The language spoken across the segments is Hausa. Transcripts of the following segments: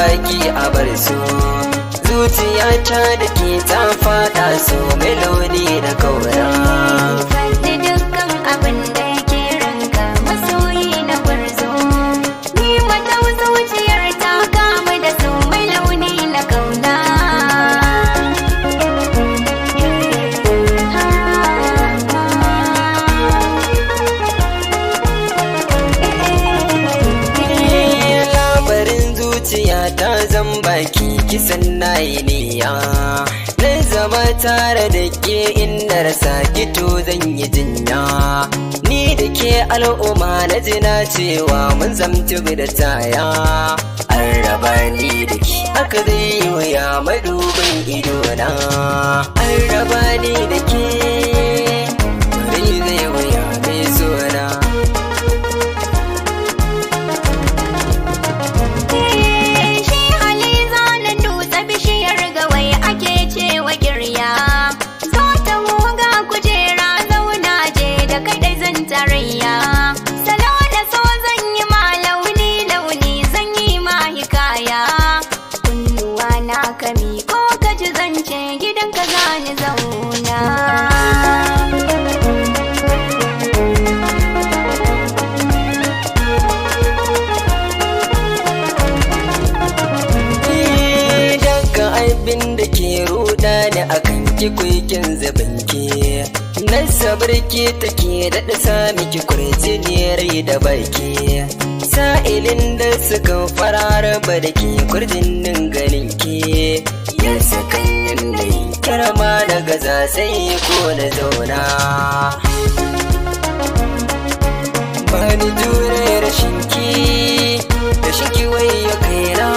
baki a bar su zuciyata da ke ta fada su melodi da kaura faɗi dukkan abin da yake ranka masoyi na gwarzo ni mata zuciyar ta kama da su mai launi na kauna ta zan baki kisan nayi niyya na zama tare da ke inda rasa kito zan yi jinya ni da ke al'umma na jina cewa mun zamci da taya an raba ni da ke aka zai yi wuya madubin idona an raba ni da ke bari zai wuya mai sona akan ki kuikin zabanki nan sabarki take daɗa sami ki kurjiniyar da baki sa'ilin da suka farara ba da ke kurjinin ganin ki yan sakan yanayi karama da gaza sai ko na zauna ba ni jure rashin ki da shi ki wayo kaina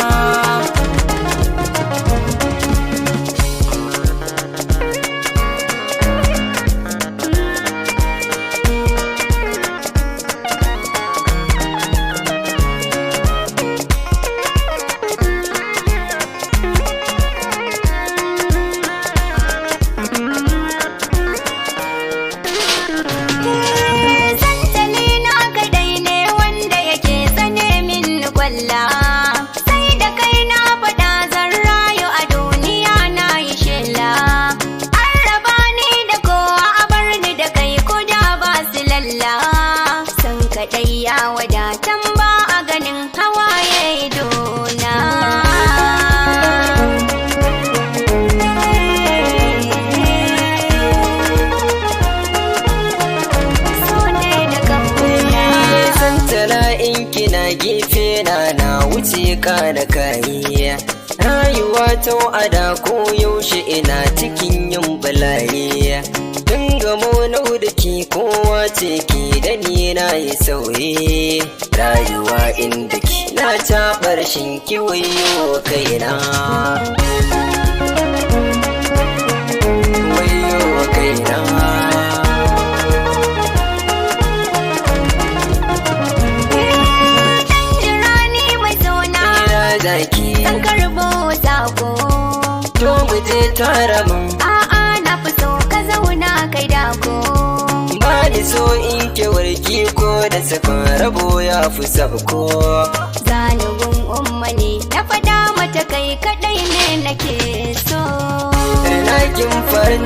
gefe na wuce ka da kayi rayuwa ta ada ko yaushe ina cikin yin bala'i tun gamo nau da ke kowa ce ke da ni na yi sauye rayuwa inda ke na taɓar shinki wayo kaina wayo kaina zaki san karbo sako to mu je tare mun a'a na fi so ka zauna kai dako ba ni so in ke warki ko da safin rabo ya fi sabko zanubin umma ne na fada mata kai kadai ne nake so rinakin farin